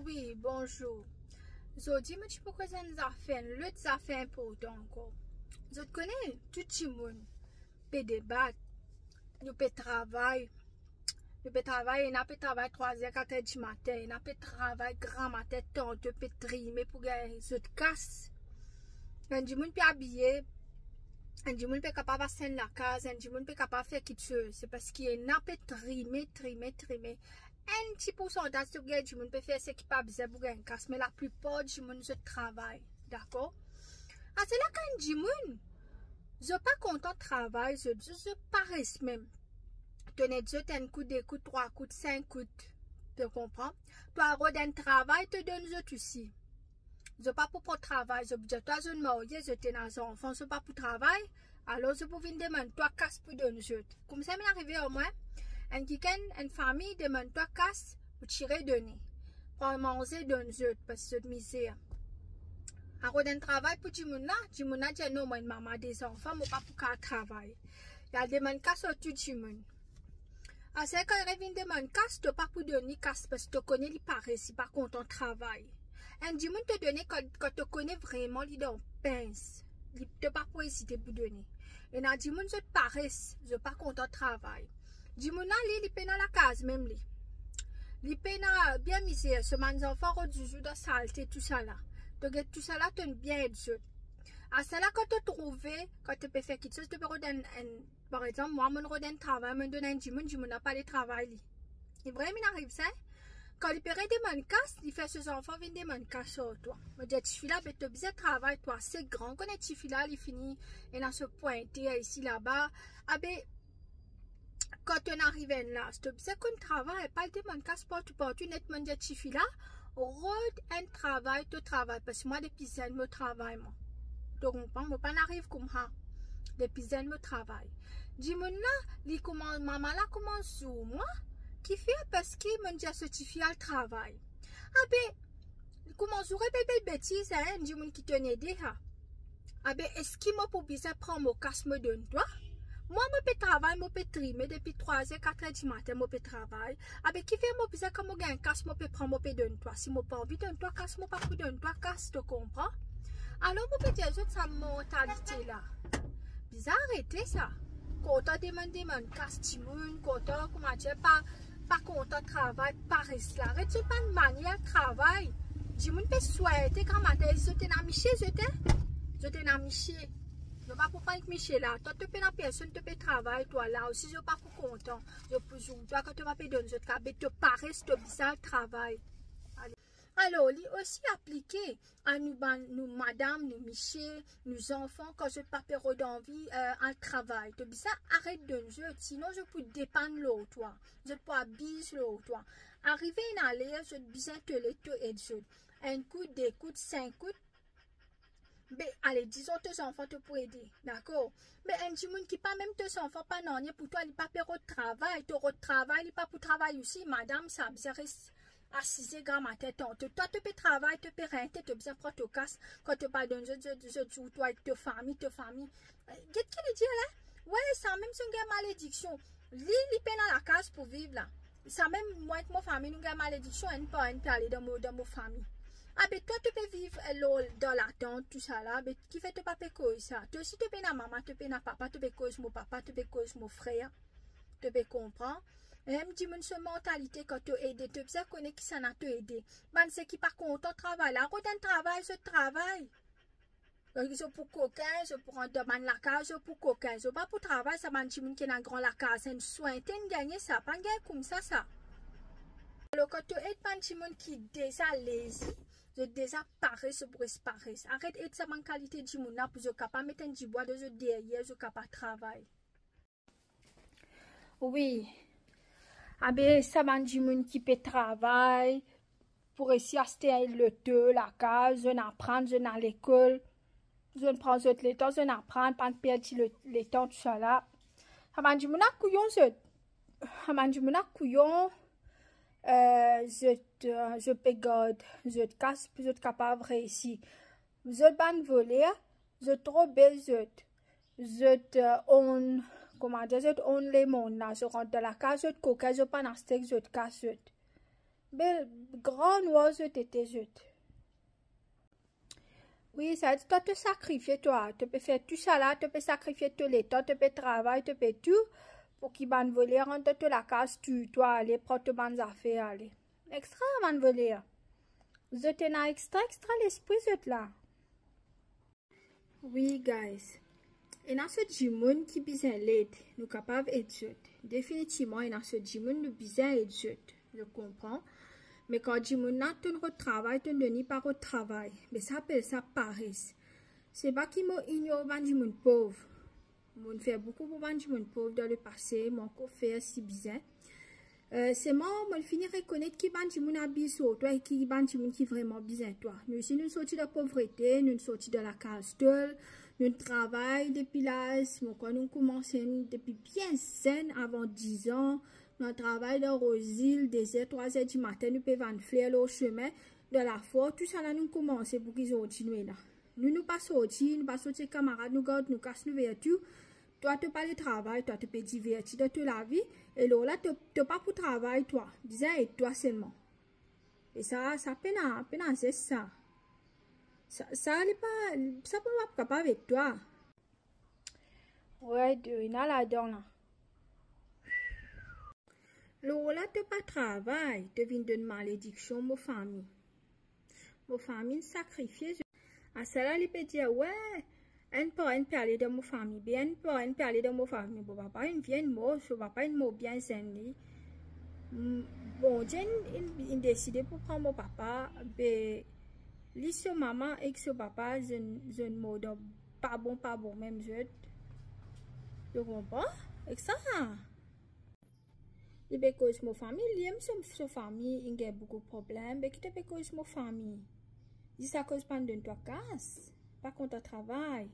Oui, bonjour. Aujourd'hui, je peux causer une affaire, l'autre affaire importante encore. Je connais tout le monde peut débattre, nous peut travailler. Nous peut travailler, nous peut travailler 3h, 4h du matin, nous peut travailler grand matin, tant, nous peut trimer pour gagner des casse. Un du monde peut habiller, un du monde peut capable passer la case, un du monde peut capable faire quelque chose. C'est parce qu'il y a peut trimer. Un petit pourcentage du monde peut faire ce qui pas besoin pour gagner casse, mais la plupart du monde se travaille. D'accord? Ah, c'est là quand du monde, je pas content de travail, je paresse même. Tenez, je t'ai un coup, 2 coups, 3 coups, 5 coups. Tu comprends? Toi, un travail, te donne je aussi. Je pas pour travail, je toi, je me marie, je t'ai un enfant, je pas pour travail. Alors, je peux venir demander, toi, casse pour donner je. Comme ça, m'est arrivé au moins. Un week-end, une famille demande, toi, casse pour tirer donner. Pour manger, donne je, parce que c'est de misère. Alors, un travail pour du monde, dit non, moi, une maman des enfants, moi, pas pour travail. Il y a des demande casse au tout du monde. Ah, c'est quand il revient de mon casse, tu pas pour donner casse parce que tu connais les paris, si par contre ton travail. Un du monde te donner quand tu connais vraiment les dons pince. Tu pas pour hésiter pour donner. Et dans du monde, je te paresse, je pas content travail. Du monde, il peine dans la case même. Il peine bien misère, ce man enfant, du jour de saleté, tout ça là. Donc tout ça là, tu es bien aidé. À cela, quand tu trouves, quand tu peux faire quelque chose, tu peux redonner par exemple, moi, je redonne travail, je donne un dimanche, je n'ai pas de travail. Et vraiment, il arrive ça. Quand il peut aider mon casse, il fait ses enfants venir mon casse sur toi. Je dis, tu fais là, tu as besoin de travail, toi, c'est grand. Quand tu fais là, il finit, il a se pointer ici, là-bas. Ah ben, quand tu arrives là, tu as besoin qu'on travaille, pas de mon casse, tu nettement de tu fais là, rode un travail, tu travailles. Parce que moi, depuis ça, je travaille, moi. Donc, je pas arrive comme ça. Depuis ça, je travaille. Dis-moi là, maman là commence sur moi, qui fait parce qu'il m'a déjà certifié le travail. Ah ben, comment j'aurais belle bêtise, hein, dis-moi qui tenait déjà. Ah ben, est-ce qu'il m'a pour besoin prendre mon casse, me donne toi? Moi, je peux travailler, je peux trimer depuis 3h, 4h du matin, je peux travailler. Ah ben, qui fait mon besoin quand je gagne casse, je peux prendre, je peux donner toi. Si je n'ai pas envie de donner toi casse, je ne peux pas donner toi casse, tu comprends? Alors, je peux dire, ça mentalité là. Bizarre, arrêtez ça. Quand on demande mon costume, quand on comment dire pas content de travail, paresse là. Arrête pas de manière de travail. Dis-moi peut souhaiter quand matin je t'ai na miché, je t'ai na miché. Je pas pour pas être miché là. Toi tu peux la personne tu peux travailler toi là aussi je pas pour content. Je peux jouer toi quand tu vas pas donner je te paresse te bizarre travail. Alors, il est aussi appliqué à nous, madame, nous, Michel, nous enfants, quand je ne pas d'envie en travail. Donc, ça, arrête de jeu, sinon je peux dépendre l'autre, toi. Je peux abuser l'autre, toi. Arriver à aller, je besoin de te aider. Un coup, 2 coups, 5 coups. Mais allez, disons tes enfants te pour aider, d'accord? Mais un petit monde qui pas même tes enfants, pas non, pour toi, il pas pour travail, tu travail, il pas pour travail aussi, madame, ça reste assisé grand ma tête. Toi, tu peux travailler, tu peux renter, tu peux bien prendre ton casse quand tu pas dans je joue toi avec ta famille. Qu'est-ce qu'il dit là? Ouais, ça même c'est une malédiction. Lui, il peine dans la case pour vivre là. Ça même moi avec ma famille, nous avons malédiction, on peut aller dans mon famille. Ah, ben toi, tu peux vivre dans l'attente, tout ça là. Mais qui fait te pas cause ça? Toi aussi, tu peux na maman, tu peux na papa, tu peux cause mon papa, tu peux cause mon frère. Tu peux comprendre? Même dis-moi une mentalité quand tu aides, tu peux connaître qui ça n'a te aidé. Man, c'est qui par contre ton travail là, quand un travail, ce travail. Je pour coquin, je pour en demander la case, je pour coquin. Je pas pour travail, ça m'a dit qui n'a grand la case, un soin, tu gagner ça, pas gagner comme ça. Alors quand tu aides pas un petit monde qui déjà lazy, je déjà paresse pour paresse. Arrête d'être sa mentalité du monde là pour je capable mettre un du bois de je derrière, je capable travailler. Oui. Ah ben, ça m'a dit moun qui peut travailler pour réussir à acheter le deux, la case, je n'apprends, je n'ai l'école, je ne prends pas le temps, je n'apprends, pas de perdre le temps, tout ça là. Ça m'a dit moun a couillon, ça m'a dit moun a couillon, je peux garder, je te casse, puis je te capable de réussir. Je ban voler, je trop belle, je te on. Comment dire, je on les mondes là, je rentre dans la case, je te coquille, je pas un steak, je te casse. Bel grand noir t'étais jeté. Oui, ça dit, toi te sacrifier, toi. Tu peux faire tout ça là, tu peux sacrifier tout le temps, tu peux travailler, tu peux tout. Pour qu'il ban voler, rentre te la casse, tu, toi, aller, prendre tes bonnes affaires, aller. Extra, ban voler. Vous êtes là, extra l'esprit, vous êtes là. Oui, guys. Et dans ce djimoun qui besoin l'aide, nous capables d'aider. Définitivement, et dans ce djimoun, nous besoin d'aider. Je comprends. Mais quand djimoun n'a ton travail, ton donné par au travail. Mais ça appelle ça paresse. C'est pas qui m'ignore ban djimoun pauvre. Mon fait beaucoup pour ban djimoun pauvre dans le passé, mon co fait si bizarre. C'est moi, on finit reconnaître qui ban djimoun a biso, toi et qui ban djimoun qui vraiment bizarre toi. Nous ici nous sortis de la pauvreté, nous sortis de la casse-tôle. Nous travaillons depuis là, nous commençons depuis bien saine, avant 10 ans. Nous travaillons dans Rosil, 2h, 3h du matin, nous pouvons vendre fleurs au chemin de la forêt. Tout ça là, nous commençons pour qu'ils continuent là. Nous pas sortis, nous pas sortis camarades, nous gardons, nous cassons, nous vertus. Toi, tu pas le travail, toi, tu peux divertir de toute la vie. Et là, tu n'as pas pour travail, toi. Disais, et toi seulement. Et ça peine c'est ça. Ça n'est pas, ça peut pas capable avec toi. Ouais, il y a là-dedans, là. Là, tu pas travail, tu viens de malédiction, ma famille. Ma famille sacrifiée. À cela, il peut dire, ouais, un parler de ma famille, bien, un parler de ma famille. Bon, papa, il vient mort, je papa, il mort bien sain. Bon, il décide pour prendre mon papa, ben, lui, sur maman et sur papa, je ne mode pas bon, même je comprends, et ça. Et bien, cause ma famille, il aime sa famille, il a beaucoup de problèmes, mais qui te fait cause ma famille? Dis ça cause pas de toi casse, pas contre travail.